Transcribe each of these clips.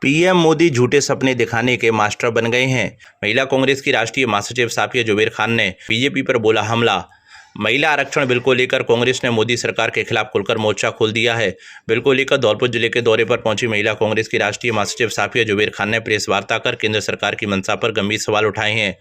PM Modi झूठे सपने दिखाने के मास्टर बन गए हैं। महिला कांग्रेस की राष्ट्रीय महासचिव साफिया जुबैर खान ने बीजेपी पर बोला हमला। महिला आरक्षण बिल को लेकर कांग्रेस ने मोदी सरकार के खिलाफ खुलकर मोर्चा खोल दिया है। बिल को लेकर धौलपुर जिले के दौरे पर पहुंची महिला कांग्रेस की राष्ट्रीय महासचिव साफिया जुबैर खान ने प्रेस वार्ता कर केंद्र सरकार की मंशा पर गंभीर सवाल उठाए हैं।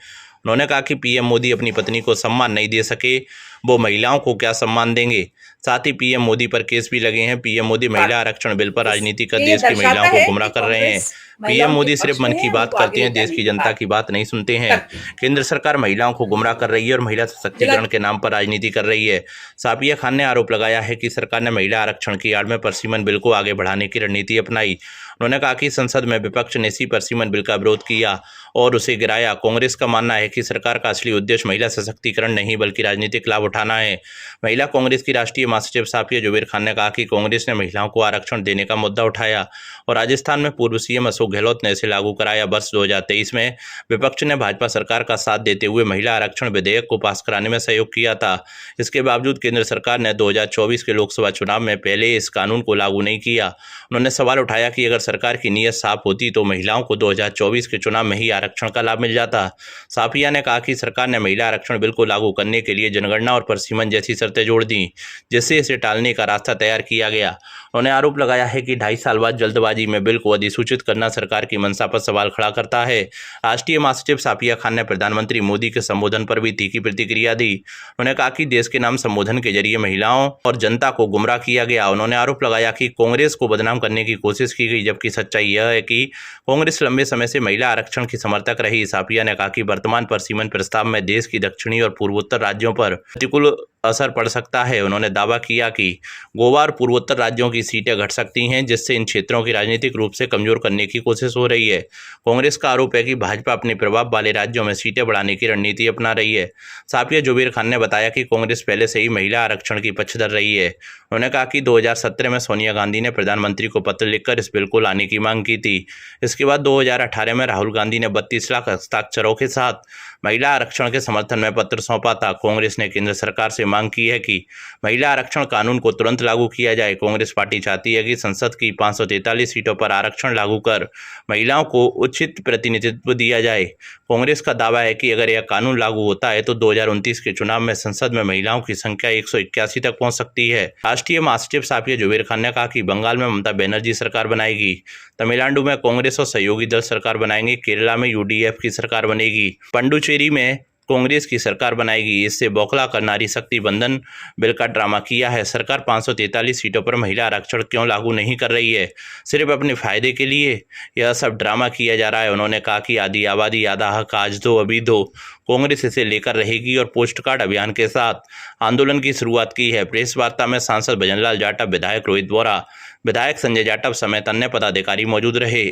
उन्होंने कहा कि पीएम मोदी अपनी पत्नी को सम्मान नहीं दे सके, वो महिलाओं को क्या सम्मान देंगे। साथ ही पीएम मोदी पर केस भी लगे हैं। पीएम मोदी महिला आरक्षण बिल पर राजनीति कर देश की महिलाओं को गुमराह कर रहे हैं। पीएम मोदी सिर्फ मन की बात करते हैं, देश की जनता की बात नहीं सुनते हैं। केंद्र सरकार महिलाओं को गुमराह कर रही है और महिला सशक्तिकरण के नाम पर राजनीति कर रही है। साफिया खान ने आरोप लगाया है कि सरकार ने महिला आरक्षण की आड़ में परसिमन बिल को आगे बढ़ाने की रणनीति अपनाई। उन्होंने कहा कि संसद में विपक्ष ने इसी परसिमन बिल का विरोध किया और उसे गिराया। कांग्रेस का मानना है कि सरकार का असली उद्देश्य महिला सशक्तिकरण नहीं बल्कि राजनीतिक लाभ उठाना है। महिला कांग्रेस की राष्ट्रीय महासचिव साफिया जुबैर खान ने कहा कि कांग्रेस ने महिलाओं को आरक्षण देने का मुद्दा उठाया और राजस्थान में पूर्व सीएम अशोक गहलोत ने इसे लागू कराया। वर्ष 2023 में विपक्ष ने भाजपा सरकार का साथ देते हुए महिला आरक्षण विधेयक को पास कराने में सहयोग किया था। इसके बावजूद केंद्र सरकार ने 2024 के लोकसभा चुनाव में पहले इस कानून को लागू नहीं किया। उन्होंने सवाल उठाया कि अगर सरकार की नीयत साफ होती तो महिलाओं को 2024 के चुनाव में ही आरक्षण का लाभ मिल जाता। साफिया ने कहा कि सरकार ने महिला आरक्षण बिल को लागू करने के लिए जनगणना और परसिमन जैसी शर्तें जोड़ दी, जिससे इसे टालने का रास्ता तैयार किया गया। उन्होंने आरोप लगाया है कि 2.5 साल बाद जल्दबाजी में बिल को अधिसूचित करना सरकार की मंशा पर सवाल खड़ा करता है। राष्ट्रीय महासचिव साफिया खान ने प्रधानमंत्री मोदी के संबोधन पर भी तीखी प्रतिक्रिया दी। उन्होंने कहा कि देश के नाम संबोधन के जरिए महिलाओं और जनता को गुमराह किया गया। उन्होंने आरोप लगाया कि कांग्रेस को बदनाम करने की कोशिश की गई, जबकि सच्चाई यह है कि कांग्रेस लंबे समय से महिला आरक्षण की समर्थक रही। साफिया ने कहा कि वर्तमान परसिमन प्रस्ताव में देश की दक्षिणी और पूर्वोत्तर राज्यों पर प्रतिकूल असर पड़ सकता है। उन्होंने दावा किया कि गोवा और पूर्वोत्तर राज्यों की सीटें घट सकती हैं, जिससे इन क्षेत्रों की राजनीतिक रूप से कमजोर करने की कोशिश हो रही है। कांग्रेस का आरोप है कि भाजपा अपने प्रभाव वाले राज्यों में सीटें बढ़ाने की रणनीति अपना रही है। साफिया जुबैर खान ने बताया कि कांग्रेस पहले से ही महिला आरक्षण की पक्षधर रही है। उन्होंने कहा कि 2017 में सोनिया गांधी ने प्रधानमंत्री को पत्र लिखकर इस बिल को लाने की मांग की थी। इसके बाद 2018 में राहुल गांधी ने 32 लाख हस्ताक्षरों के साथ महिला आरक्षण के समर्थन में पत्र सौंपा था। कांग्रेस ने केंद्र सरकार से मांग की है कि महिला आरक्षण कानून को तुरंत लागू किया जाए। कांग्रेस पार्टी चाहती है कि संसद की 543 सीटों पर आरक्षण लागू कर महिलाओं को उचित प्रतिनिधित्व दिया जाए। कांग्रेस का दावा है कि अगर यह कानून लागू होता है तो 2029 के चुनाव में संसद में महिलाओं की संख्या 181 तक पहुंच सकती है। राष्ट्रीय महासचिव साफिया जुबैर खान ने कहा कि बंगाल में ममता बनर्जी सरकार बनाएगी, तमिलनाडु में कांग्रेस और सहयोगी दल सरकार बनाएंगे, केरला में यूडीएफ की सरकार बनेगी, पुडुचेरी में कांग्रेस की सरकार बनाएगी। इससे बौखला कर नारी शक्ति बंधन बिल का ड्रामा किया है। सरकार 543 सीटों पर महिला आरक्षण क्यों लागू नहीं कर रही है? सिर्फ अपने फायदे के लिए यह सब ड्रामा किया जा रहा है। उन्होंने कहा कि आधी आबादी आधा हक, आज दो अभी दो, कांग्रेस इसे लेकर रहेगी और पोस्ट कार्ड अभियान के साथ आंदोलन की शुरुआत की है। प्रेस वार्ता में सांसद भजनलाल जाटव, विधायक रोहित बोरा, विधायक संजय जाटव समेत अन्य पदाधिकारी मौजूद रहे।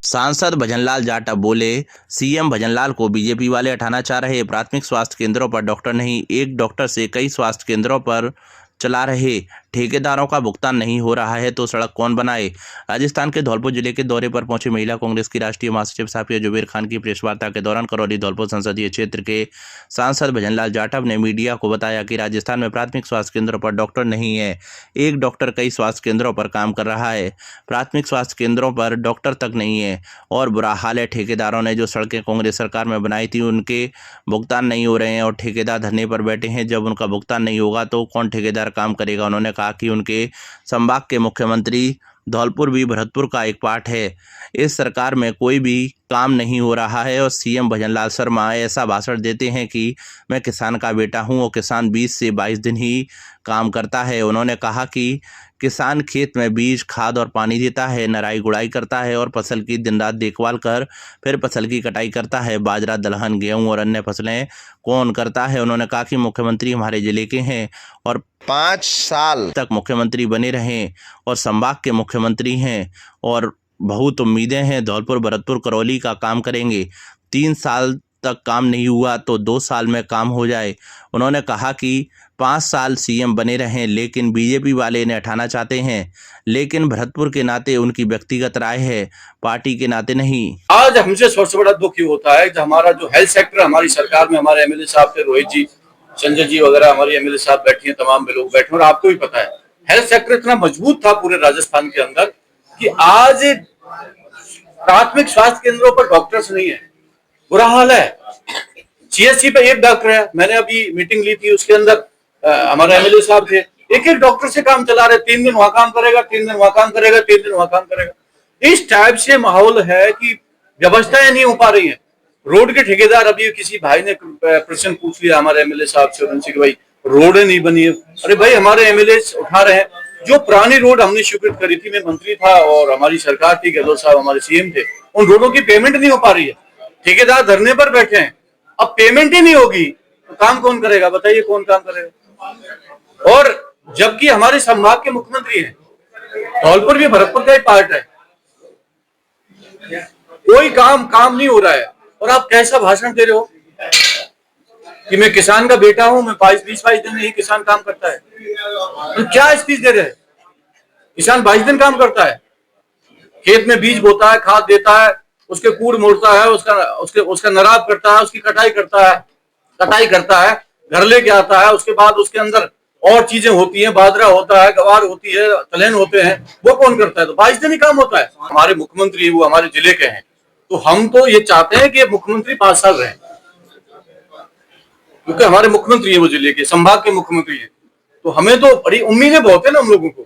सांसद भजनलाल जाटव बोले, सीएम भजनलाल को बीजेपी वाले हटाना चाह रहे। प्राथमिक स्वास्थ्य केंद्रों पर डॉक्टर नहीं, एक डॉक्टर से कई स्वास्थ्य केंद्रों पर चला रहे। ठेकेदारों का भुगतान नहीं हो रहा है तो सड़क कौन बनाए। राजस्थान के धौलपुर जिले के दौरे पर पहुंची महिला कांग्रेस की राष्ट्रीय महासचिव साफिया जुबैर खान की प्रेस वार्ता के दौरान करौली धौलपुर संसदीय क्षेत्र के सांसद भजनलाल जाटव ने मीडिया को बताया कि राजस्थान में प्राथमिक स्वास्थ्य केंद्रों पर डॉक्टर नहीं है, एक डॉक्टर कई स्वास्थ्य केंद्रों पर काम कर रहा है। प्राथमिक स्वास्थ्य केंद्रों पर डॉक्टर तक नहीं है और बुरा हाल है। ठेकेदारों ने जो सड़कें कांग्रेस सरकार में बनाई थी उनके भुगतान नहीं हो रहे हैं और ठेकेदार धरने पर बैठे हैं। जब उनका भुगतान नहीं होगा तो कौन ठेकेदार काम करेगा। उन्होंने कहा कि उनके संभाग के मुख्यमंत्री धौलपुर भी भरतपुर का एक पार्ट है। इस सरकार में कोई भी काम नहीं हो रहा है और सीएम भजनलाल शर्मा ऐसा भाषण देते हैं कि मैं किसान का बेटा हूं और किसान 20 से 22 दिन ही काम करता है। उन्होंने कहा कि किसान खेत में बीज, खाद और पानी देता है, नराई गुड़ाई करता है और फसल की दिन रात देखभाल कर फिर फसल की कटाई करता है। बाजरा, दलहन, गेहूं और अन्य फसलें कौन करता है। उन्होंने कहा कि मुख्यमंत्री हमारे जिले के हैं और 5 साल तक मुख्यमंत्री बने रहें और संभाग के मुख्यमंत्री हैं और बहुत उम्मीदें हैं। धौलपुर, भरतपुर, करौली का काम करेंगे। 3 साल तक काम नहीं हुआ तो 2 साल में काम हो जाए। उन्होंने कहा कि 5 साल सीएम बने रहें, लेकिन बीजेपी वाले इन्हें हटाना चाहते हैं, लेकिन भरतपुर के नाते उनकी व्यक्तिगत राय है, पार्टी के नाते नहीं। आज हमसे सबसे बड़ा दुख ये होता है कि हमारा जो हेल्थ सेक्टर हमारी सरकार में हमारे एमएलए साहब थे, रोहित जी, संजय जी वगैरह हमारी एमएलए साहब बैठी हैं, तमाम लोग बैठे और आपको भी पता है हेल्थ सेक्टर इतना मजबूत था पूरे राजस्थान के अंदर कि आज प्राथमिक स्वास्थ्य केंद्रों पर डॉक्टर्स नहीं है, बुरा हाल है। सीएससी पे एक डॉक्टर है, मैंने अभी मीटिंग ली थी, उसके अंदर हमारे एमएलए साहब थे, एक एक डॉक्टर से काम चला रहे, 3 दिन वहां काम करेगा, 3 दिन वहां काम करेगा, 3 दिन वहां काम करेगा। इस टाइप से माहौल है कि व्यवस्थाएं नहीं हो पा रही हैं। रोड के ठेकेदार, अभी किसी भाई ने प्रश्न पूछ लिया हमारे एमएलए साहब से, उनसे कि भाई रोडें नहीं बनी है। अरे भाई, हमारे एमएलए उठा रहे हैं, जो पुरानी रोड हमने स्वीकृत करी थी, मैं मंत्री था और हमारी सरकार थी, गहलोत साहब हमारे सीएम थे, उन रोडों की पेमेंट नहीं हो पा रही है। ठेकेदार धरने पर बैठे हैं, अब पेमेंट ही नहीं होगी तो काम कौन करेगा? बताइए, कौन काम करेगा? और जबकि हमारे संभाग के मुख्यमंत्री हैं, धौलपुर भी भरतपुर का ही पार्ट है, कोई काम नहीं हो रहा है। और आप कैसा भाषण दे रहे हो कि मैं किसान का बेटा हूं, मैं 20-22 दिन में ही किसान काम करता है। तो क्या स्पीच दे रहे हैं? किसान 22 दिन काम करता है, खेत में बीज बोता है, खाद देता है, उसके कूड़ मोड़ता है, उसका नराब करता है, उसकी कटाई करता है, घर लेके आता है, उसके बाद उसके अंदर और चीजें होती हैं, बाजरा होता है, गवार होती है, तिलहन होते हैं, वो कौन करता है? तो 22 दिन ही काम होता है। हमारे मुख्यमंत्री वो हमारे जिले के हैं, तो हम तो ये चाहते हैं कि मुख्यमंत्री 5 साल रहे, क्योंकि हमारे मुख्यमंत्री है वो जिले के, संभाग के मुख्यमंत्री है। तो हमें तो बड़ी उम्मीदें बहुत है ना हम लोगों को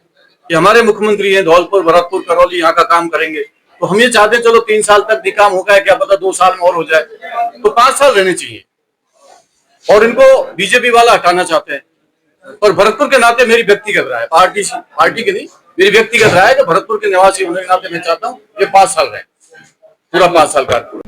कि हमारे मुख्यमंत्री हैं, धौलपुर, भरतपुर, करौली यहाँ का काम करेंगे। तो हम ये चाहते हैं चलो 3 साल तक भी काम होगा, क्या पता 2 साल में और हो जाए, तो 5 साल रहने चाहिए। और इनको बीजेपी वाला हटाना चाहते हैं। और भरतपुर के नाते मेरी व्यक्तिगत राय, पार्टी की नहीं, मेरी व्यक्तिगत राय है कि भरतपुर के निवासी होने के नाते मैं चाहता हूँ ये 5 साल रहे, पूरा 5 साल का।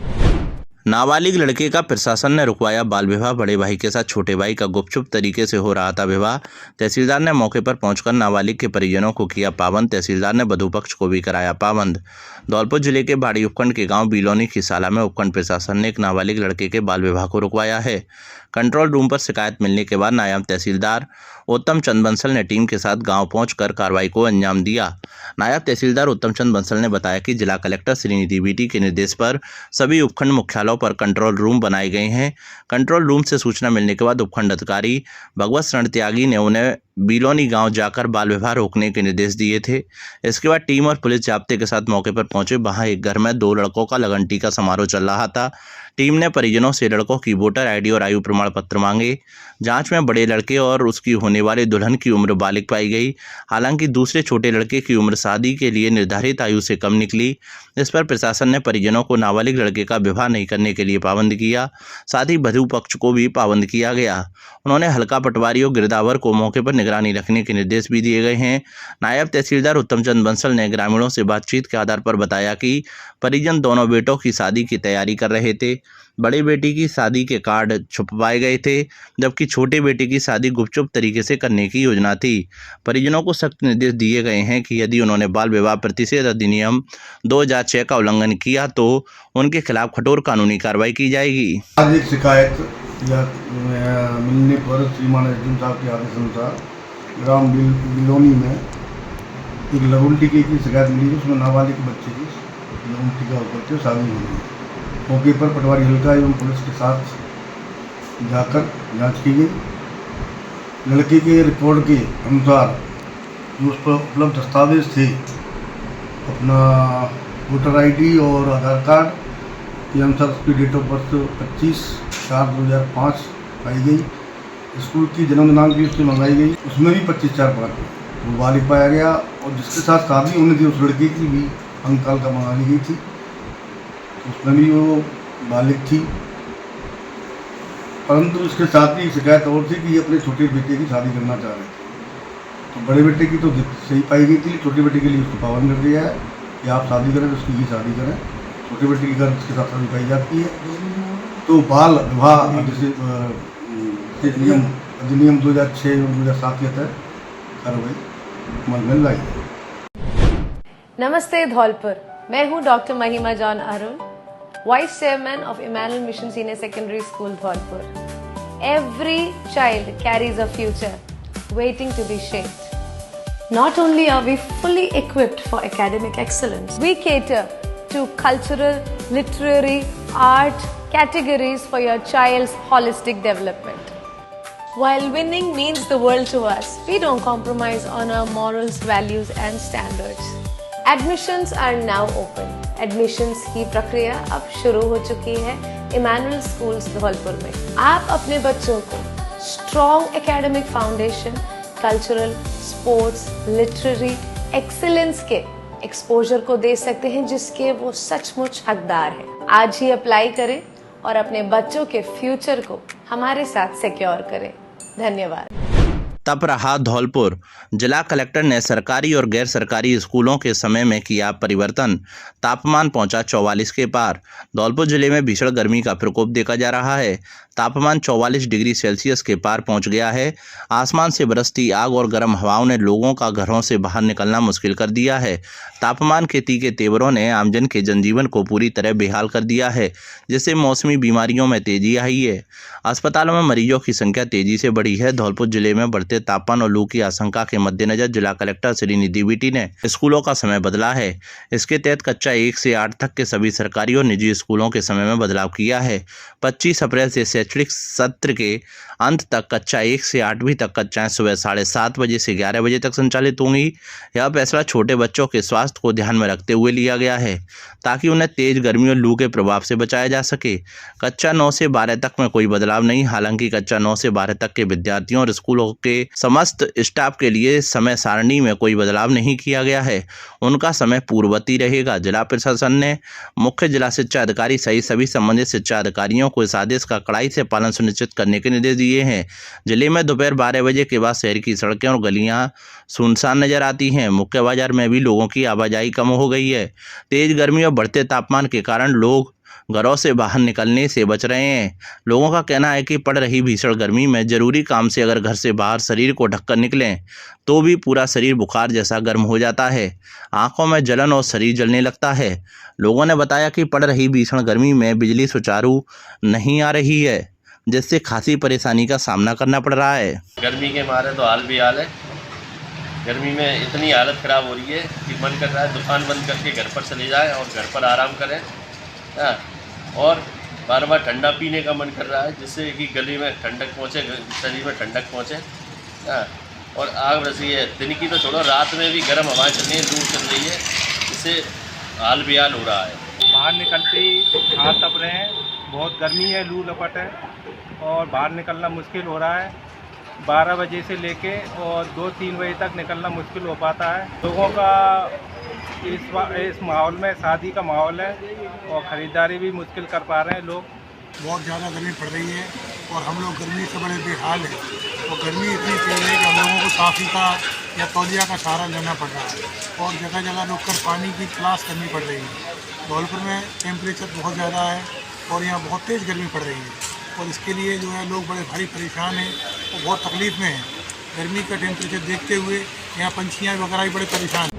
नाबालिग लड़के का प्रशासन ने रुकवाया बाल विवाह। बड़े भाई के साथ छोटे भाई का गुपचुप तरीके से हो रहा था विवाह। तहसीलदार ने मौके पर पहुंचकर नाबालिग के परिजनों को किया पाबंद। तहसीलदार ने वधू पक्ष को भी कराया पाबंद। धौलपुर जिले के बाड़ी उपखंड के गांव बिलोनी खिसाला में उपखंड प्रशासन ने एक नाबालिग लड़के के बाल विवाह को रुकवाया है। कंट्रोल रूम पर शिकायत मिलने के बाद नायब तहसीलदार उत्तम चंद बंसल ने टीम के साथ गांव पहुंचकर कार्रवाई को अंजाम दिया। नायब तहसीलदार उत्तम चंद बंसल ने बताया कि जिला कलेक्टर श्रीनिधि बीटी के निर्देश पर सभी उपखंड मुख्यालयों पर कंट्रोल रूम बनाए गए हैं। कंट्रोल रूम से सूचना मिलने के बाद उपखंड अधिकारी भगवत शरण त्यागी ने उन्हें बिलोनी गांव जाकर बाल विवाह रोकने के निर्देश दिए थे। इसके बाद टीम और पुलिस जाब्ते के साथ मौके पर पहुंचे। वहां एक घर में 2 लड़कों का लगन टीका समारोह चल रहा था। टीम ने परिजनों से लड़कों की वोटर आईडी और आयु प्रमाण पत्र मांगे। जांच में बड़े लड़के और उसकी होने वाले दुल्हन की उम्र बालिग पाई गई। हालांकि दूसरे छोटे लड़के की उम्र शादी के लिए निर्धारित आयु से कम निकली। इस पर प्रशासन ने परिजनों को नाबालिग लड़के का विवाह नहीं करने के लिए पाबंद किया। साथ ही वधू पक्ष को भी पाबंद किया गया। उन्होंने हल्का पटवारी और गिरदावर को मौके पर निगरानी रखने के निर्देश भी दिए गए हैं। नायब तहसीलदार उत्तम चंद बंसल ने ग्रामीणों से बातचीत के आधार पर बताया कि परिजन दोनों बेटों की शादी की तैयारी कर रहे थे। बड़ी बेटी की शादी के कार्ड छुपवाए गए थे, जबकि छोटे बेटे की शादी गुपचुप तरीके से करने की योजना थी। परिजनों को सख्त निर्देश दिए गए हैं कि यदि उन्होंने बाल विवाह प्रतिषेध अधिनियम 2006 का उल्लंघन किया तो उनके खिलाफ कठोर कानूनी कार्रवाई की जाएगी। आज एक शिकायत मिलने पर श्रीमान एसडीएम साहब के आदेश अनुसार ग्राम बिलोनी में एक लगन टीके की शिकायत मिली। उसमें नाबालिग बच्चे की लगन टीका होकर के शादी हुई। मौके पर पटवारी हल्का एवं पुलिस के साथ जाकर जांच की गई। लड़के के रिकॉर्ड के अनुसार जो उस पर उपलब्ध दस्तावेज थे, अपना वोटर आईडी और आधार कार्ड के अनुसार उसकी डेट ऑफ बर्थ 25/4/2005 पाई गई। स्कूल की जन्म दिनांक भी उससे मंगाई गई, उसमें भी 25/4 वो बालिग पाया गया। और जिसके साथ शादी होनी थी उस लड़के की भी अंककाल का मंगा ली गई थी, उसमें भी वो बालिग थी। परंतु इसके साथ ही शिकायत और थी कि ये अपने छोटे बेटे की शादी करना चाह रहे थे। तो बड़े बेटे की तो सही पाई गई थी, छोटे बेटे के लिए उसको पाबंद कर दिया है कि आप शादी करें तो उसकी ही शादी करें। छोटे बेटे की घर उसके साथ शादी पाई जाती है। तो बाल विवाह जैसे अधिनियम 2006 और 2007 के तहत कार्रवाई अमल में लाई है। नमस्ते धौलपुर, मैं हूँ doctor Mahima John Arun, vice chairman of Emmanuel mission senior secondary school Dholpur. Every child carries a future waiting to be shaped. Not only are we fully equipped for academic excellence, we cater to cultural, literary, art categories for your child's holistic development. While winning means the world to us, we don't compromise on our morals, values and standards. Admissions are now open. Admissions की प्रक्रिया अब शुरू हो चुकी है Emmanuel schools Dholpur में। आप अपने बच्चों को strong academic foundation, cultural, sports, literary excellence के एक्सपोजर को दे सकते हैं जिसके वो सचमुच हकदार हैं। आज ही अप्लाई करें और अपने बच्चों के फ्यूचर को हमारे साथ सिक्योर करें। धन्यवाद। तप रहा धौलपुर। जिला कलेक्टर ने सरकारी और गैर सरकारी स्कूलों के समय में किया परिवर्तन। तापमान पहुंचा 44 के पार। धौलपुर जिले में भीषण गर्मी का प्रकोप देखा जा रहा है। तापमान 44 डिग्री सेल्सियस के पार पहुंच गया है। आसमान से बरसती आग और गर्म हवाओं ने लोगों का घरों से बाहर निकलना मुश्किल कर दिया है। तापमान के तीखे तेवरों ने आमजन के जनजीवन को पूरी तरह बेहाल कर दिया है, जिससे मौसमी बीमारियों में तेजी आई है। अस्पतालों में मरीजों की संख्या तेजी से बढ़ी है। धौलपुर जिले में बढ़ते तापमान और लू की आशंका के मद्देनजर जिला कलेक्टर श्री निधि बीटी ने स्कूलों का समय बदला है। इसके तहत कक्षा 1 से 8 तक के सभी सरकारी और निजी स्कूलों के समय में बदलाव किया है। 25 अप्रैल से शैक्षणिक सत्र के अंत तक कक्षा 1 से 8वीं तक कक्षाएं सुबह 7:30 बजे से 11 बजे तक संचालित होंगी। यह फैसला छोटे बच्चों के स्वास्थ्य को ध्यान में रखते हुए लिया गया है ताकि उन्हें तेज गर्मी और लू के प्रभाव से बचाया जा सके। कक्षा 9 से 12 तक में कोई बदलाव नहीं। हालांकि कक्षा 9 से 12 तक के विद्यार्थियों और स्कूलों के समस्त स्टाफ के लिए समय सारणी में कोई बदलाव नहीं किया गया है। उनका समय पूर्ववत रहेगा। जिला प्रशासन ने मुख्य जिला शिक्षा अधिकारी सहित सभी संबंधित शिक्षा अधिकारियों को इस आदेश का कड़ाई से पालन सुनिश्चित करने के निर्देश दिए हैं। जिले में दोपहर 12 बजे के बाद शहर की सड़कें और गलियां सुनसान नजर आती हैं। मुख्य बाजार में भी लोगों की आवाजाही कम हो गई है। तेज गर्मी और बढ़ते तापमान के कारण लोग घरों से बाहर निकलने से बच रहे हैं। लोगों का कहना है कि पड़ रही भीषण गर्मी में जरूरी काम से अगर घर से बाहर शरीर को ढककर निकलें तो भी पूरा शरीर बुखार जैसा गर्म हो जाता है। आंखों में जलन और शरीर जलने लगता है। लोगों ने बताया कि पड़ रही भीषण गर्मी में बिजली सुचारू नहीं आ रही है, जिससे खासी परेशानी का सामना करना पड़ रहा है। गर्मी के मारे तो हाल बेहाल है। गर्मी में इतनी हालत ख़राब हो रही है कि मन कर रहा है दुकान बंद करके घर पर चले जाए और घर पर आराम करें। हाँ, और बार बार ठंडा पीने का मन कर रहा है जिससे कि गले में ठंडक पहुँचे, शरीर में ठंडक पहुँचे। हाँ, और आग रसी है। दिन की तो छोड़ो, रात में भी गर्म हवाएं चल रही है, लू चल रही है, जिससे हाल बेहाल हो रहा है। बाहर निकलते ही हाथ तप रहे हैं। बहुत गर्मी है, लू लपट है और बाहर निकलना मुश्किल हो रहा है। 12 बजे से लेके और 2-3 बजे तक निकलना मुश्किल हो पाता है। लोगों का इस माहौल में शादी का माहौल है और ख़रीदारी भी मुश्किल कर पा रहे हैं लोग। बहुत ज़्यादा गर्मी पड़ रही है और हम लोग गर्मी से बड़े बेहाल हैं। और गर्मी इतनी तेज है कि हम लोगों को साफ़ी का या तौलिया का सहारा लेना पड़ रहा है और जगह जगह रुककर पानी की तलाश करनी पड़ रही है। धौलपुर में टेम्परेचर बहुत ज़्यादा है और यहाँ बहुत तेज़ गर्मी पड़ रही है और इसके लिए जो है लोग बड़े भारी परेशान हैं और बहुत तकलीफ़ में हैं। गर्मी का टेम्परेचर देखते हुए यहाँ पंछियाँ वगैरह भी बड़े परेशान हैं।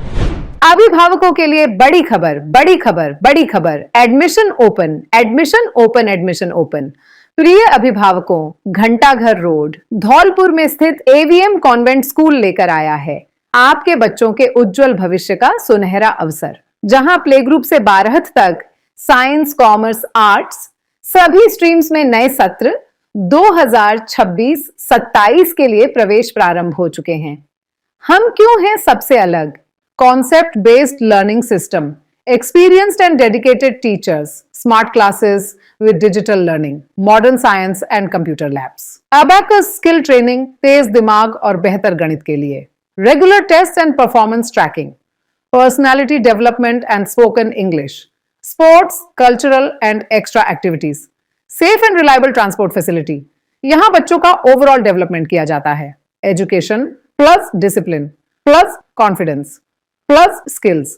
अभिभावकों के लिए बड़ी खबर, बड़ी खबर, बड़ी खबर। Admission open, admission open, admission open. प्रिय अभिभावकों, घंटाघर रोड धौलपुर में स्थित एवीएम कॉन्वेंट स्कूल लेकर आया है आपके बच्चों के उज्जवल भविष्य का सुनहरा अवसर, जहां प्ले ग्रुप से 12th तक साइंस, कॉमर्स, आर्ट्स सभी स्ट्रीम्स में नए सत्र 2026-27 के लिए प्रवेश प्रारंभ हो चुके हैं। हम क्यों हैं सबसे अलग? Concept based learning system, experienced and dedicated teachers, smart classes with digital learning, modern science and computer labs, abacus skill training, तेज दिमाग और बेहतर गणित के लिए, regular tests and performance tracking, personality development and spoken English, sports, cultural and extra activities, safe and reliable transport facility। यहाँ बच्चों का overall development किया जाता है। Education plus discipline plus confidence plus skills.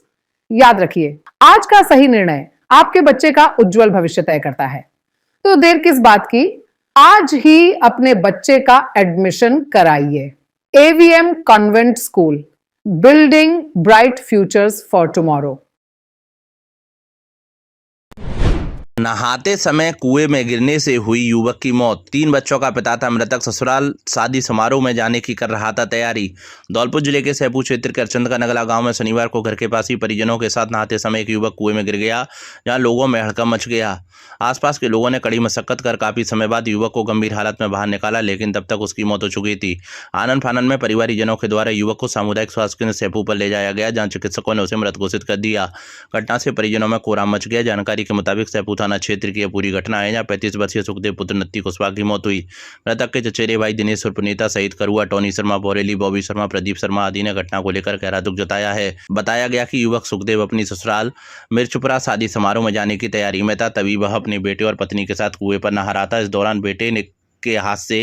याद रखिए, आज का सही निर्णय आपके बच्चे का उज्जवल भविष्य तय करता है। तो देर किस बात की, आज ही अपने बच्चे का एडमिशन कराइए। AVM convent school, building bright futures for tomorrow. नहाते समय कुएं में गिरने से हुई युवक की मौत। 3 बच्चों का पिता था मृतक, ससुराल शादी समारोह में जाने की कर रहा था तैयारी। धौलपुर जिले के सहपुर क्षेत्र के अरचंद का नगला गांव में शनिवार को घर के पास ही परिजनों के साथ नहाते समय एक युवक कुएं में गिर गया, जहां लोगों में हड़कंप मच गया। आसपास के लोगों ने कड़ी मशक्कत कर काफी समय बाद युवक को गंभीर हालत में बाहर निकाला, लेकिन तब तक उसकी मौत हो चुकी थी। आनन फानन में परिवारजनों के द्वारा युवक को सामुदायिक स्वास्थ्य केंद्र सहपुर पर ले जाया गया, जहां चिकित्सकों ने उसे मृत घोषित कर दिया। घटना से परिजनों में कोहराम मच गया। जानकारी के मुताबिक सहपुर थाना क्षेत्र की पूरी घटना है, जहां 35 वर्षीय सुखदेव पुत्र नत्ती कुशवाहा की मौत हुई। मृतक के चचेरे भाई दिनेश उर्फ नेता सहित करुआ, टोनी शर्मा, बोरेली, बॉबी शर्मा, प्रदीप शर्मा आदि ने घटना को लेकर गहरा दुख जताया है। बताया गया कि युवक सुखदेव अपनी ससुराल मिर्चपुरा शादी समारोह में जाने की तैयारी में था, तभी वह अपने बेटे और पत्नी के साथ कुएं पर नहा रहा था। इस दौरान बेटे ने के हाथ से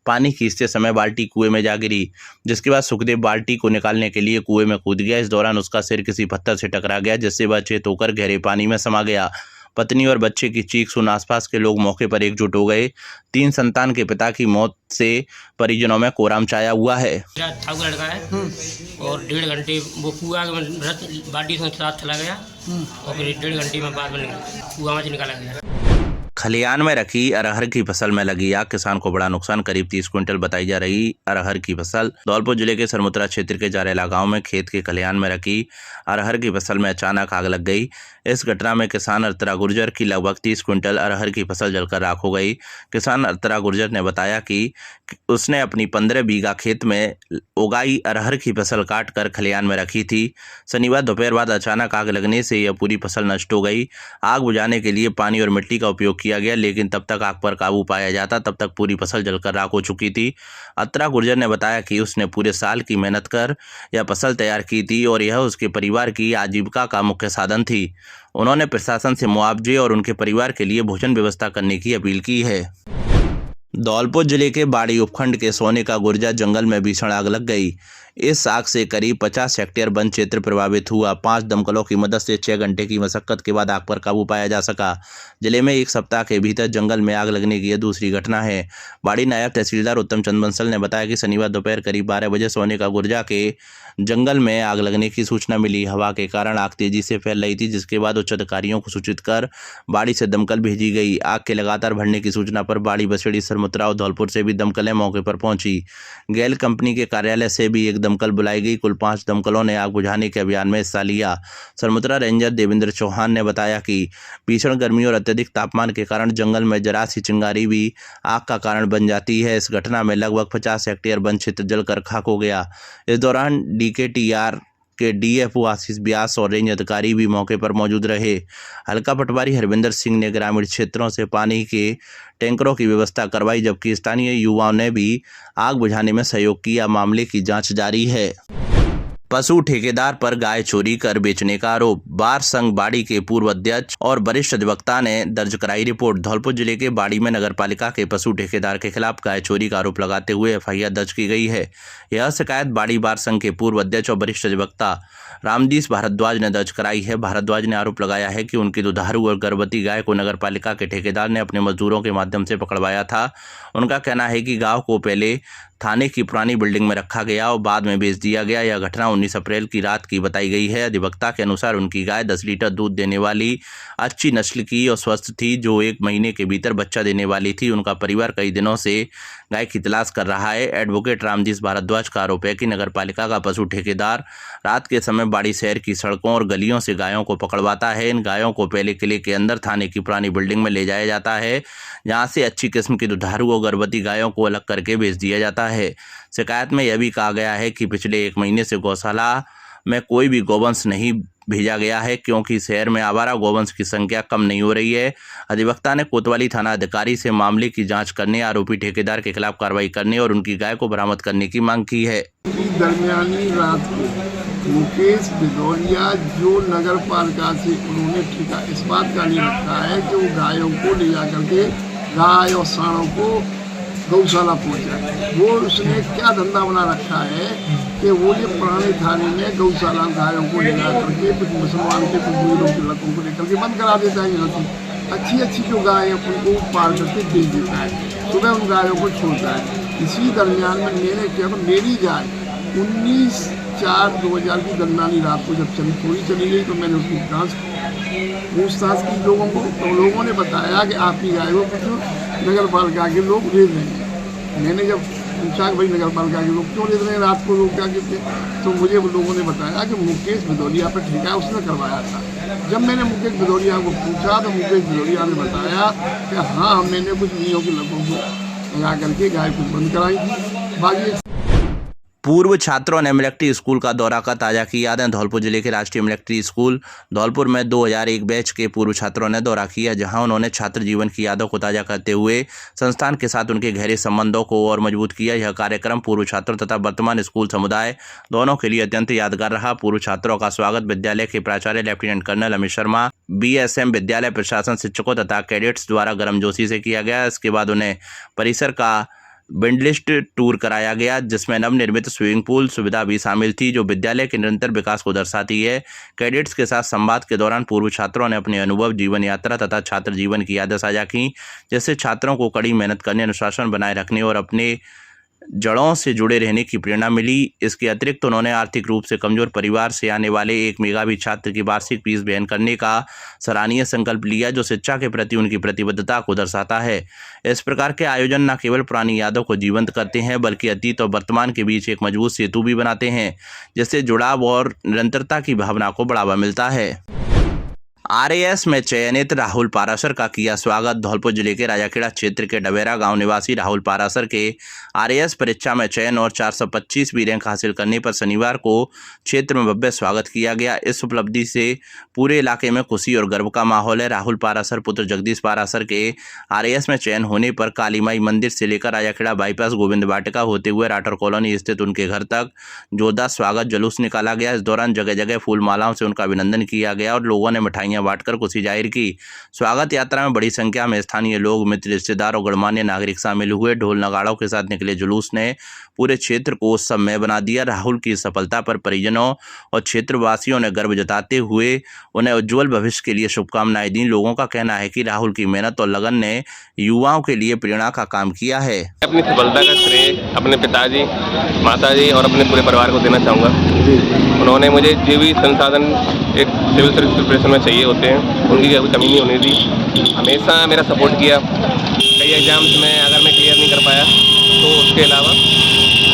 पानी खींचते समय बाल्टी कुएं में जा गिरी, जिसके बाद सुखदेव बाल्टी को निकालने के लिए कुएं में कूद गया। इस दौरान उसका सिर किसी पत्थर से टकरा गया, जिससे वह चेत होकर गहरे पानी में समा गया। पत्नी और बच्चे की चीख सुन आसपास के लोग मौके पर एकजुट हो गए। 3 संतान के पिता की मौत से परिजनों में कोहराम छाया हुआ है। ठाकुर लड़का है और 1.5 घंटे वो कुआ बाल्टी से साथ चला गया और फिर 1.5 घंटे में बाद में कुआ में से निकाला गया। खलिहान में रखी अरहर की फसल में लगी आग, किसान को बड़ा नुकसान। करीब 30 क्विंटल बताई जा रही अरहर की फसल। धौलपुर जिले के सरमुत्रा क्षेत्र के जारेला गांव में खेत के खलिहान में रखी अरहर की फसल में अचानक आग लग गई। इस घटना में किसान अरतरा गुर्जर की लगभग 30 क्विंटल अरहर की फसल जलकर राख हो गई। किसान अरतरा गुर्जर ने बताया कि उसने अपनी 15 बीघा खेत में उगाई अरहर की फसल काट कर खलिहान में रखी थी। शनिवार दोपहर बाद अचानक आग लगने से यह पूरी फसल नष्ट हो गई। आग बुझाने के लिए पानी और मिट्टी का उपयोग किया गया, लेकिन तब तक आग पर काबू पाया जाता तब तक पूरी फसल जलकर राख हो चुकी थी। अत्रा गुर्जर ने बताया कि उसने पूरे साल की मेहनत कर यह फसल तैयार की थी और यह उसके परिवार की आजीविका का मुख्य साधन थी। उन्होंने प्रशासन से मुआवजे और उनके परिवार के लिए भोजन व्यवस्था करने की अपील की है। धौलपुर जिले के बाड़ी उपखंड के सोने का गुर्जा जंगल में भीषण आग लग गई। इस आग से करीब 50 हेक्टेयर वन क्षेत्र प्रभावित हुआ। 5 दमकलों की मदद से 6 घंटे की मशक्कत के बाद आग पर काबू पाया जा सका। जिले में 1 सप्ताह के भीतर जंगल में आग लगने की यह दूसरी घटना है। बाड़ी नायब तहसीलदार उत्तम चंद बंसल ने बताया कि शनिवार दोपहर करीब 12 बजे सोने का गुर्जा के जंगल में आग लगने की सूचना मिली। हवा के कारण आग तेजी से फैल रही थी, जिसके बाद उच्च अधिकारियों को सूचित कर बाड़ी से दमकल भेजी गई। आग के लगातार बढ़ने की सूचना पर बाड़ी, बसेड़ी, सरमुत्रा और धौलपुर से भी दमकलें मौके पर पहुंची। गैल कंपनी के कार्यालय से भी एक दमकल बुलाई गई। कुल 5 दमकलों ने आग बुझाने के अभियान में हिस्सा लिया। सरमुत्रा रेंजर देवेंद्र चौहान ने बताया कि भीषण गर्मी और अत्यधिक तापमान के कारण जंगल में जरा सी चिंगारी भी आग का कारण बन जाती है। इस घटना में लगभग 50 हेक्टेयर वन क्षेत्र जलकर खाक हो गया। इस दौरान DKTR के DFO आशीष व्यास और रेंज अधिकारी भी मौके पर मौजूद रहे। हल्का पटवारी हरविंदर सिंह ने ग्रामीण क्षेत्रों से पानी के टैंकरों की व्यवस्था करवाई, जबकि स्थानीय युवाओं ने भी आग बुझाने में सहयोग किया। मामले की जांच जारी है। पशु ठेकेदार पर गाय चोरी कर बेचने का आरोप। बार संघ बाड़ी के पूर्व अध्यक्ष और वरिष्ठ अधिवक्ता ने दर्ज कराई रिपोर्ट। धौलपुर जिले के बाड़ी में नगरपालिका के पशु ठेकेदार के खिलाफ गाय चोरी का आरोप लगाते हुए FIR दर्ज की गई है। यह शिकायत बाड़ी बार संघ के पूर्व अध्यक्ष और वरिष्ठ अधिवक्ता रामदीस भारद्वाज ने दर्ज कराई है। भारद्वाज ने आरोप लगाया है कि उनकी दुधारू और गर्भवती गाय को नगरपालिका के ठेकेदार ने अपने मजदूरों के माध्यम से पकड़वाया था। उनका कहना है कि गाय को पहले थाने की पुरानी बिल्डिंग में रखा गया और बाद में बेच दिया गया। यह घटना 19 अप्रैल की रात की बताई गई है। अधिवक्ता के अनुसार उनकी गाय 10 लीटर दूध देने वाली अच्छी नस्ल की और स्वस्थ थी, जो 1 महीने के भीतर बच्चा देने वाली थी। उनका परिवार कई दिनों से गाय की तलाश कर रहा है। एडवोकेट रामदीस भारद्वाज का आरोप है कि नगरपालिका का पशु ठेकेदार रात के समय बाड़ी शहर की सड़कों और गलियों से गायों को पकड़वाता है। इन गायों को पहले किले के अंदर थाने की पुरानी बिल्डिंग में ले जाया जाता है, जहां से अच्छी किस्म की दुधारू और गर्भवती गायों को अलग करके बेच दिया जाता है। शिकायत में यह भी कहा गया है कि पिछले 1 महीने से गौशाला में कोई भी गौवंश नहीं भेजा गया है, क्योंकि शहर में आवारा गौवंश की संख्या कम नहीं हो रही है। अधिवक्ता ने कोतवाली थाना अधिकारी से मामले की जांच करने, आरोपी ठेकेदार के खिलाफ कार्रवाई करने और उनकी गाय को बरामद करने की मांग की है। दरमियानी रात को मुकेश बिदौलिया, जो नगर पालिका से उन्होंने ठेका इस बात का ले रखा है कि वो गायों को ले जा करके गाय और सांडों को गौशाला पहुँचाए। वो उसने क्या धंधा बना रखा है कि वो ये पुराने थाने में गौशाला गायों को ले जा करके कुछ मुसलमान के कुछ बुजुर्गों के लड़कों को लेकर के बंद करा देता है। यहाँ से अच्छी जो गाय है उनको पार करके बेच देता है, सुबह उन गायों को छोड़ता है। इसी दरमियान में मैंने क्या मेरी गाय 19/4/2000 की दरमियानी रात को जब चोरी चली गई तो मैंने उसकी जाँच पूछताछ की लोगों को, तो लोगों ने बताया कि आपकी गाय को कुछ नगर पालिका के लोग ले रहे हैं। मैंने जब पूछा कि भाई नगर पालिका के लोग क्यों ले रहे हैं रात को लोग जाके थे, तो मुझे वो लोगों ने बताया कि मुकेश भदौरिया पर ठेका है, उसने करवाया था। जब मैंने मुकेश भदौरिया को पूछा तो मुकेश भदौरिया ने बताया कि हाँ मैंने कुछ नियों के लोगों को लगा करके गाय कुछ बंद कराई थी। बाकी पूर्व छात्रों ने मिलिट्री स्कूल का दौरा कर ताज़ा की यादें। धौलपुर जिले के राष्ट्रीय मिलिट्री स्कूल धौलपुर में 2001 बैच के पूर्व छात्रों ने दौरा किया, जहां उन्होंने छात्र जीवन की यादों को ताज़ा करते हुए संस्थान के साथ उनके गहरे संबंधों को और मजबूत किया। यह कार्यक्रम पूर्व छात्रों तथा वर्तमान स्कूल समुदाय दोनों के लिए अत्यंत यादगार रहा। पूर्व छात्रों का स्वागत विद्यालय के प्राचार्य lieutenant colonel Amit Sharma, BSM विद्यालय प्रशासन, शिक्षकों तथा कैडेट्स द्वारा गर्मजोशी से किया गया। इसके बाद उन्हें परिसर का विंडलिस्ट टूर कराया गया, जिसमें नवनिर्मित स्विमिंग पूल सुविधा भी शामिल थी, जो विद्यालय के निरंतर विकास को दर्शाती है। कैडेट्स के साथ संवाद के दौरान पूर्व छात्रों ने अपने अनुभव, जीवन यात्रा तथा छात्र जीवन की यादें साझा की, जिससे छात्रों को कड़ी मेहनत करने, अनुशासन बनाए रखने और अपने जड़ों से जुड़े रहने की प्रेरणा मिली। इसके अतिरिक्त उन्होंने आर्थिक रूप से कमजोर परिवार से आने वाले एक मेधावी छात्र की वार्षिक फीस वहन करने का सराहनीय संकल्प लिया, जो शिक्षा के प्रति उनकी प्रतिबद्धता को दर्शाता है। इस प्रकार के आयोजन न केवल पुरानी यादों को जीवंत करते हैं, बल्कि अतीत और वर्तमान के बीच एक मजबूत सेतु भी बनाते हैं, जिससे जुड़ाव और निरंतरता की भावना को बढ़ावा मिलता है। RAS में चयनित राहुल पाराशर का किया स्वागत। धौलपुर जिले के राजाखेड़ा क्षेत्र के डबेरा गांव निवासी राहुल पाराशर के RAS परीक्षा में चयन और 425वीं रैंक हासिल करने पर शनिवार को क्षेत्र में भव्य स्वागत किया गया। इस उपलब्धि से पूरे इलाके में खुशी और गर्व का माहौल है। राहुल पाराशर पुत्र जगदीश पाराशर के RAS में चयन होने पर काली माई मंदिर से लेकर राजाखेड़ा बाईपास गोविंद वाटिका होते हुए राठौर कॉलोनी स्थित उनके घर तक जोरदार स्वागत जुलूस निकाला गया। इस दौरान जगह जगह फूल मालाओं से उनका अभिनंदन किया गया और लोगों ने मिठाइयां बांटकर खुशी जाहिर की। स्वागत यात्रा में बड़ी संख्या में स्थानीय लोग, मित्र, रिश्तेदार और गणमान्य नागरिक शामिल हुए। ढोल नगाड़ों के साथ निकले जुलूस ने पूरे क्षेत्र को उत्सवमय बना दिया। राहुल की सफलता पर परिजनों और क्षेत्रवासियों ने गर्व जताते हुए उन्हें उज्जवल भविष्य के लिए शुभकामनाएं दी। लोगों का कहना है कि राहुल की मेहनत और लगन ने युवाओं के लिए प्रेरणा का काम किया है। अपनी सफलता का श्रेय अपने पिताजी, माताजी और अपने पूरे परिवार को देना चाहूँगा। उन्होंने मुझे जो भी संसाधन एक सिविल सर्विस प्रिपरेशन में चाहिए होते हैं, उनकी कोई कमी नहीं होने दी। हमेशा मेरा सपोर्ट किया। कई एग्जाम्स में अगर मैं क्लियर नहीं कर पाया तो उसके अलावा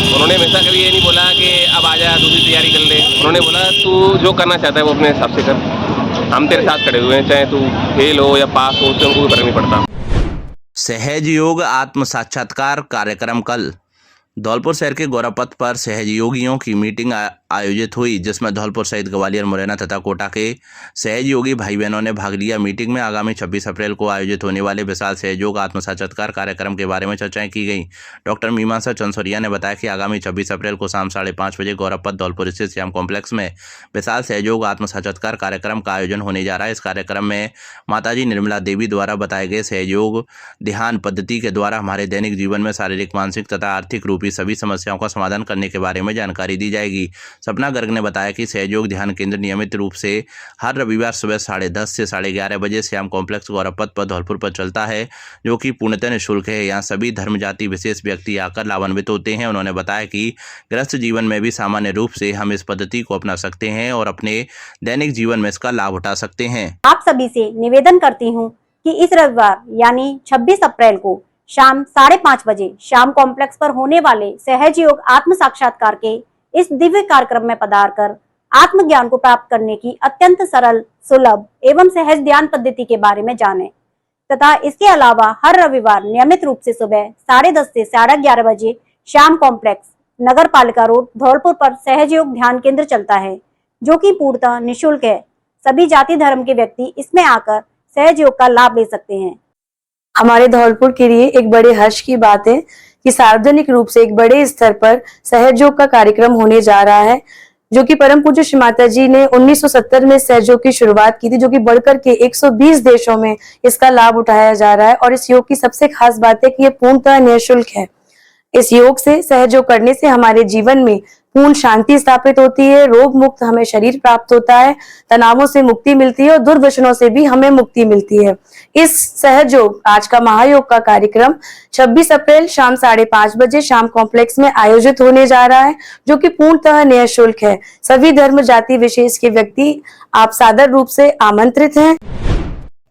उन्होंने हमेशा कभी ये नहीं बोला कि अब आ जा दूसरी तैयारी कर ले। उन्होंने बोला तू जो करना चाहता है वो अपने हिसाब से कर, हम तेरे साथ खड़े हुए हैं, चाहे तू फेल हो या पास हो, उससे उनको कोई फर्क नहीं पड़ता। सहज योग आत्म साक्षात्कार कार्यक्रम कल धौलपुर शहर के गौरव पथ पर सहज योगियों की मीटिंग आयोजित हुई, जिसमें धौलपुर सहित ग्वालियर, मुरैना तथा कोटा के सहज योगी भाई बहनों ने भाग लिया। मीटिंग में आगामी 26 अप्रैल को आयोजित होने वाले विशाल सहयोग आत्म साक्षात्कार कार्यक्रम के बारे में चर्चाएं की गई। डॉक्टर मीमांसा चंसोरिया ने बताया कि आगामी 26 अप्रैल को शाम 5:30 बजे गौरव पथ धौलपुर स्थित श्याम कॉम्प्लेक्स में विशाल सहयोग आत्म साक्षात्कार कार्यक्रम का आयोजन होने जा रहा है। इस कार्यक्रम में माताजी निर्मला देवी द्वारा बताए गए सहयोग ध्यान पद्धति के द्वारा हमारे दैनिक जीवन में शारीरिक, मानसिक तथा आर्थिक रूपी सभी समस्याओं का समाधान करने के बारे में जानकारी दी जाएगी। सपना गर्ग ने बताया कि सहयोग ध्यान केंद्र नियमित रूप से हर रविवार सुबह 10:30 से 11:30 बजे श्याम कॉम्प्लेक्स गौरव पथ पर धौलपुर पर चलता है, जो कि पूर्णतः निःशुल्क है। यहाँ सभी धर्म, जाति विशेष व्यक्ति आकर लाभान्वित होते हैं। उन्होंने बताया कि गृहस्थ जीवन में भी सामान्य रूप से हम इस पद्धति को अपना सकते हैं और अपने दैनिक जीवन में इसका लाभ उठा सकते हैं। आप सभी से निवेदन करती हूँ कि इस रविवार यानी 26 अप्रैल को शाम 5:30 बजे श्याम कॉम्प्लेक्स पर होने वाले सहज योग आत्म साक्षात्कार के इस दिव्य कार्यक्रम में पधारकर आत्मज्ञान को प्राप्त करने की अत्यंत सरल, सुलभ एवं सहज ध्यान पद्धति के बारे में जानें तथा इसके अलावा हर रविवार नियमित रूप से सुबह 10:30 से 11:30 बजे श्याम कॉम्प्लेक्स, नगर पालिका रोड, धौलपुर पर सहज योग ध्यान केंद्र चलता है, जो कि पूर्णतः निःशुल्क है। सभी जाति धर्म के व्यक्ति इसमें आकर सहज योग का लाभ ले सकते हैं। हमारे धौलपुर के लिए एक बड़े हर्ष की बात है कि सार्वजनिक रूप से एक बड़े स्तर पर सहयोग का कार्यक्रम होने जा रहा है, जो कि परम पूज्य श्री माता जी ने 1970 में सहयोग की शुरुआत की थी, जो कि बढ़कर के 120 देशों में इसका लाभ उठाया जा रहा है। और इस योग की सबसे खास बात है कि ये पूर्णतः निःशुल्क है। इस योग से सहयोग करने से हमारे जीवन में पूर्ण शांति स्थापित होती है, रोग मुक्त हमें शरीर प्राप्त होता है, तनावों से मुक्ति मिलती है और दुर्व्यसनों से भी हमें मुक्ति मिलती है। इस सहज योग आज का महायोग का कार्यक्रम 26 अप्रैल शाम 5:30 बजे शाम कॉम्प्लेक्स में आयोजित होने जा रहा है, जो कि पूर्णतः निःशुल्क है। सभी धर्म जाति विशेष के व्यक्ति आप सादर रूप से आमंत्रित हैं।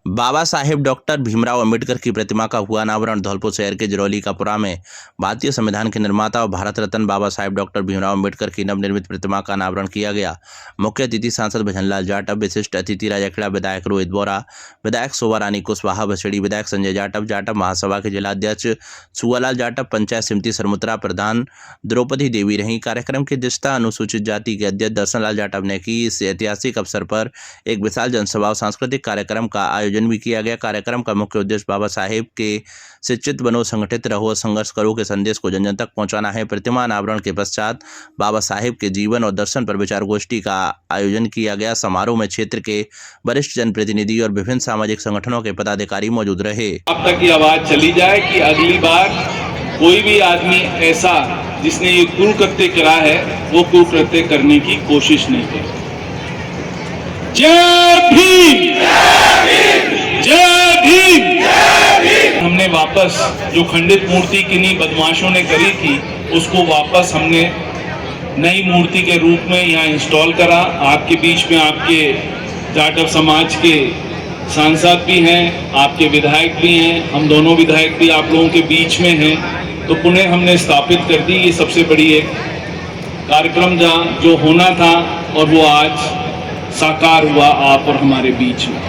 बाबा साहेब डॉक्टर भीमराव अंबेडकर की प्रतिमा का हुआ अनावरण। धौलपुर शहर के जरौली कापुरा में भारतीय संविधान के निर्माता और भारत रत्न बाबा साहेब डॉक्टर भीमराव अंबेडकर की नवनिर्मित प्रतिमा का अनावरण किया गया। मुख्य अतिथि सांसद भजनलाल जाटव, विशिष्ट अतिथि राजाखेड़ा विधायक रोहित बोरा, विधायक शोभा रानी कुशवाहा बसेड़ी, विधायक संजय जाटव महासभा के जिलाध्यक्ष सुआलाल जाटव, पंचायत समिति सरमुत्रा प्रधान द्रौपदी देवी रही। कार्यक्रम की अध्यक्षता अनुसूचित जाति के अध्यक्ष दर्शन लाल जाटव ने की। इस ऐतिहासिक अवसर पर एक विशाल जनसभा और सांस्कृतिक कार्यक्रम का आयोजन भी किया गया। कार्यक्रम का मुख्य उद्देश्य बाबा साहेब के शिक्षित बनो, संगठित रहो, संघर्ष करो के संदेश को जन जन तक पहुंचाना है। प्रतिमा अनावरण के पश्चात बाबा साहेब के जीवन और दर्शन पर विचार गोष्ठी का आयोजन किया गया। समारोह में क्षेत्र के वरिष्ठ जनप्रतिनिधि और विभिन्न सामाजिक संगठनों के पदाधिकारी मौजूद रहे। अब तक की आवाज चली जाए कि अगली बार कोई भी आदमी ऐसा जिसने ये कुकृत्य करा है वो कुकृत्य करने की कोशिश नहीं करे। जय भीम, जय भीम। हमने वापस जो खंडित मूर्ति किन्हीं बदमाशों ने करी थी उसको वापस हमने नई मूर्ति के रूप में यहाँ इंस्टॉल करा। आपके बीच में आपके जाटव समाज के सांसद भी हैं, आपके विधायक भी हैं, हम दोनों विधायक भी आप लोगों के बीच में हैं, तो पुनः हमने स्थापित कर दी। ये सबसे बड़ी एक कार्यक्रम जहाँ जो होना था और वो आज साकार हुआ आप और हमारे बीच में।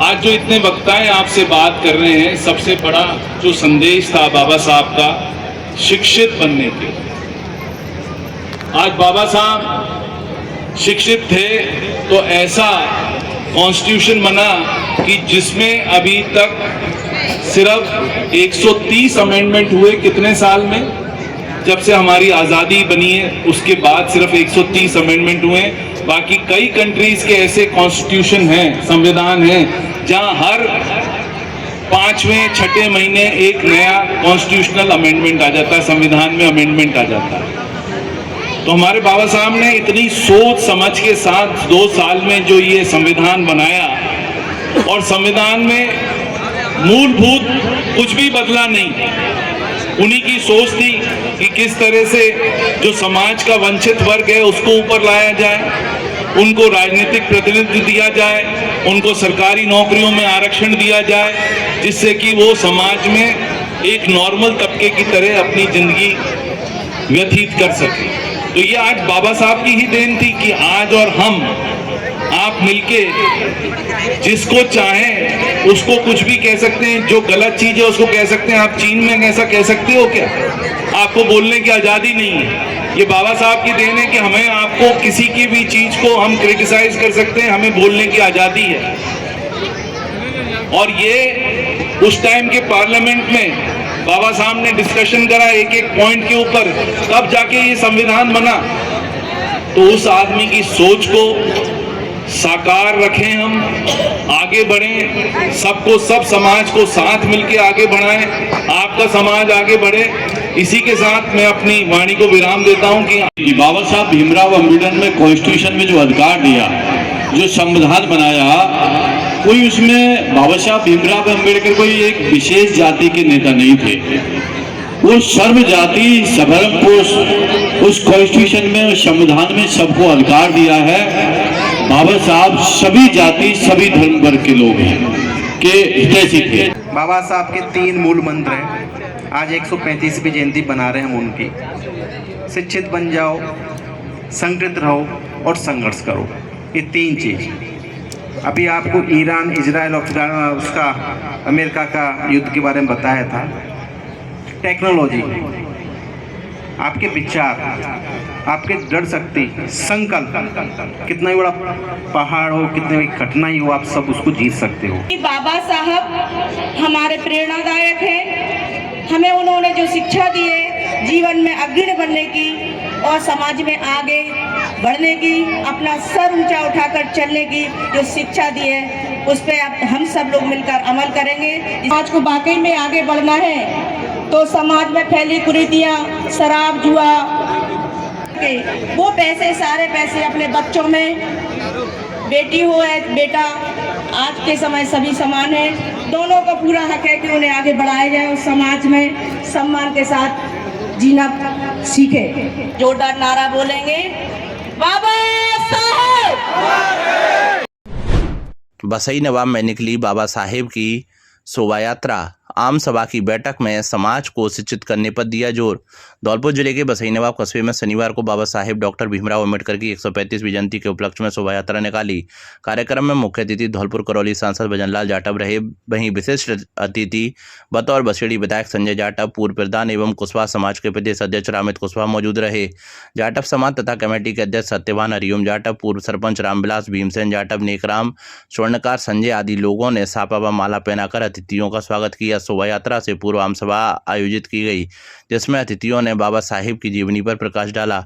आज जो इतने वक्ताएं आपसे बात कर रहे हैं, सबसे बड़ा जो संदेश था बाबा साहब का शिक्षित बनने के। आज बाबा साहब शिक्षित थे तो ऐसा कॉन्स्टिट्यूशन बना कि जिसमें अभी तक सिर्फ 130 अमेंडमेंट हुए। कितने साल में? जब से हमारी आज़ादी बनी है उसके बाद सिर्फ 130 अमेंडमेंट हुए। बाकी कई कंट्रीज के ऐसे कॉन्स्टिट्यूशन हैं, संविधान हैं, जहां हर 5वें 6ठे महीने एक नया कॉन्स्टिट्यूशनल अमेंडमेंट आ जाता है, संविधान में अमेंडमेंट आ जाता है। तो हमारे बाबा साहब ने इतनी सोच समझ के साथ 2 साल में जो ये संविधान बनाया, और संविधान में मूलभूत कुछ भी बदला नहीं। उन्हीं की सोच थी कि किस तरह से जो समाज का वंचित वर्ग है उसको ऊपर लाया जाए, उनको राजनीतिक प्रतिनिधित्व दिया जाए, उनको सरकारी नौकरियों में आरक्षण दिया जाए, जिससे कि वो समाज में एक नॉर्मल तबके की तरह अपनी जिंदगी व्यतीत कर सके। तो ये आज बाबा साहब की ही देन थी कि आज और हम आप मिलके जिसको चाहें उसको कुछ भी कह सकते हैं, जो गलत चीज है उसको कह सकते हैं। आप चीन में ऐसा कह सकते हो क्या? आपको बोलने की आजादी नहीं है। ये बाबा साहब की देन है कि हमें आपको किसी की भी चीज को हम क्रिटिसाइज कर सकते हैं, हमें बोलने की आजादी है। और ये उस टाइम के पार्लियामेंट में बाबा साहब ने डिस्कशन करा एक एक पॉइंट के ऊपर, तब जाके ये संविधान बना। तो उस आदमी की सोच को साकार रखें, हम आगे बढ़ें, सबको सब समाज को साथ मिलके आगे बढ़ाएं, आपका समाज आगे बढ़े। इसी के साथ मैं अपनी वाणी को विराम देता हूं कि बाबा साहब भीमराव अम्बेडकर में कॉन्स्टिट्यूशन में जो अधिकार दिया, जो संविधान बनाया, कोई उसमें बाबा साहब भीमराव अम्बेडकर कोई एक विशेष जाति के नेता नहीं थे। वो सर्व जाति सबरम को उस कॉन्स्टिट्यूशन में, उस संविधान में सबको अधिकार दिया है। बाबा साहब सभी जाति सभी धर्म वर्ग के लोग हैं के हितैषी थे। बाबा साहब के 3 मूल मंत्र हैं। आज 135वीं जयंती बना रहे हैं हम उनकी। शिक्षित बन जाओ, संगठित रहो और संघर्ष करो। ये 3 चीज। अभी आपको ईरान, इजराइल और उसका अमेरिका का युद्ध के बारे में बताया था। टेक्नोलॉजी, आपके विचार, आपके दृढ़ शक्ति, संकल्प, कितना ही बड़ा पहाड़ हो, कितनी बड़ी कठिनाई हो, आप सब उसको जीत सकते हो। बाबा साहब हमारे प्रेरणादायक हैं। हमें उन्होंने जो शिक्षा दी है जीवन में अग्रणी बनने की और समाज में आगे बढ़ने की, अपना सर ऊंचा उठाकर चलने की जो शिक्षा दी है, उस पर हम सब लोग मिलकर अमल करेंगे। समाज को वाकई में आगे बढ़ना है तो समाज में फैली कुरीतियाँ, शराब, जुआ, करके वो पैसे, सारे पैसे अपने बच्चों में, बेटी हो या बेटा, आज के समय सभी समान है, दोनों का पूरा हक है कि उन्हें आगे बढ़ाया जाए और समाज में सम्मान के साथ जीना सीखे। जोरदार नारा बोलेंगे, बाबा साहेब। बसई नवाब में निकली बाबा साहेब की शोभा यात्रा। आम सभा की बैठक में समाज को शिक्षित करने पर दिया जोर। धौलपुर जिले के बसई नवाब कस्बे में शनिवार को बाबा साहेब डॉक्टर भीमराव अम्बेडकर की 135वीं जयंती के उपलक्ष्य में शोभा यात्रा निकाली। कार्यक्रम में मुख्य अतिथि धौलपुर करौली सांसद भजनलाल जाटव रहे। वहीं विशिष्ट अतिथि बतौर बसेड़ी विधायक संजय जाटव, पूर्व प्रधान एवं कुशवाहा समाज के प्रदेश अध्यक्ष रामित कुशवाहा मौजूद रहे। जाटव समाज तथा कमेटी के अध्यक्ष सत्यवान हरिओम जाटव, पूर्व सरपंच रामविलास, भीमसेन जाटव, नेकराम, स्वर्णकार संजय आदि लोगों ने सापा व माला पहनाकर अतिथियों का स्वागत किया। शोभा यात्रा से पूर्व आम सभा आयोजित की गई, जिसमें अतिथियों ने बाबा साहेब की जीवनी पर प्रकाश डाला।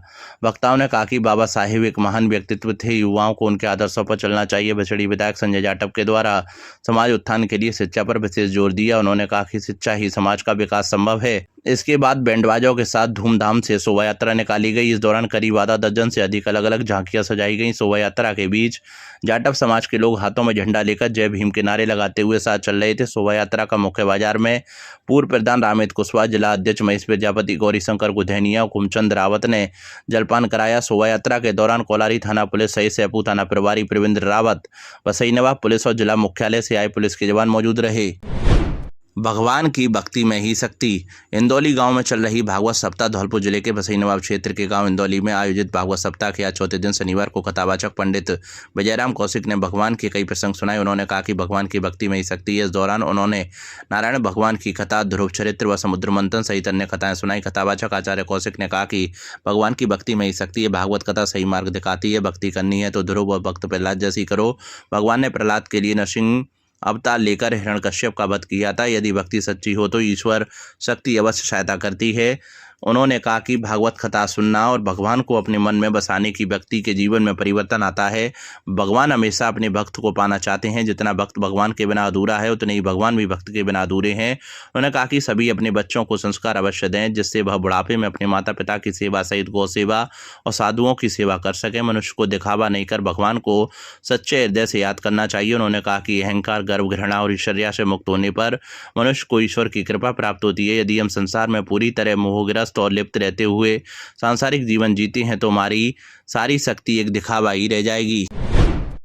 वक्ताओं ने कहा कि बाबा साहेब एक महान व्यक्तित्व थे, युवाओं को उनके आदर्शों पर चलना चाहिए। बछड़ी विधायक संजय जाटव के द्वारा समाज उत्थान के लिए शिक्षा पर विशेष जोर दिया। उन्होंने कहा कि शिक्षा ही समाज का विकास संभव है। इसके बाद बैंडबाजों के साथ धूमधाम से शोभा यात्रा निकाली गई। इस दौरान करीब आधा दर्जन से अधिक अलग अलग झांकियां सजाई गई। शोभा यात्रा के बीच जाटव समाज के लोग हाथों में झंडा लेकर जय भीम के नारे लगाते हुए साथ चल रहे थे। शोभा यात्रा का मुख्य बाजार में पूर्व प्रधान रामित कुशवाहा, जिला अध्यक्ष महेश प्रजापति, गौरीशंकर गुधैनिया, कुमचंद रावत ने जलपान कराया। शोभा यात्रा के दौरान कोलारी थाना पुलिस सहित सैपू थाना प्रभारी प्रवींद्र रावत, बसई नवाब पुलिस और जिला मुख्यालय से आए पुलिस के जवान मौजूद रहे। भगवान की भक्ति में ही शक्ति। इंदौली गांव में चल रही भागवत सप्ताह। धौलपुर जिले के बसई नवाब क्षेत्र के गांव इंदौली में आयोजित भागवत सप्ताह के आज चौथे दिन शनिवार को कथावाचक पंडित विजयराम कौशिक ने भगवान के कई प्रसंग सुनाए। उन्होंने कहा कि भगवान की भक्ति में ही शक्ति है। इस दौरान उन्होंने नारायण भगवान की कथा, ध्रुव चरित्र व समुद्र मंथन सहित अन्य कथाएं सुनाई। कथावाचक आचार्य कौशिक ने कहा कि भगवान की भक्ति में ही शक्ति है। भागवत कथा सही मार्ग दिखाती है। भक्ति करनी है तो ध्रुव व भक्त प्रहलाद जैसी करो। भगवान ने प्रहलाद के लिए नरसिंह अवतार लेकर हिरण्यकश्यप का वध किया था। यदि भक्ति सच्ची हो तो ईश्वर शक्ति अवश्य सहायता करती है। उन्होंने कहा कि भागवत कथा सुनना और भगवान को अपने मन में बसाने की व्यक्ति के जीवन में परिवर्तन आता है। भगवान हमेशा अपने भक्त को पाना चाहते हैं। जितना भक्त भगवान के बिना अधूरा है, उतने ही भगवान भी भक्त के बिना अधूरे हैं। उन्होंने कहा कि सभी अपने बच्चों को संस्कार अवश्य दें, जिससे वह बुढ़ापे में अपने माता पिता की सेवा सहित गौ सेवा और साधुओं की सेवा कर सकें। मनुष्य को दिखावा नहीं कर भगवान को सच्चे हृदय से याद करना चाहिए। उन्होंने कहा कि अहंकार, गर्व, घृणा और ईर्ष्या से मुक्त होने पर मनुष्य को ईश्वर की कृपा प्राप्त होती है। यदि हम संसार में पूरी तरह मोहग्रस्त और लिप्त रहते हुए सांसारिक जीवन जीते हैं तो हमारी सारी शक्ति एक दिखावा ही रह जाएगी।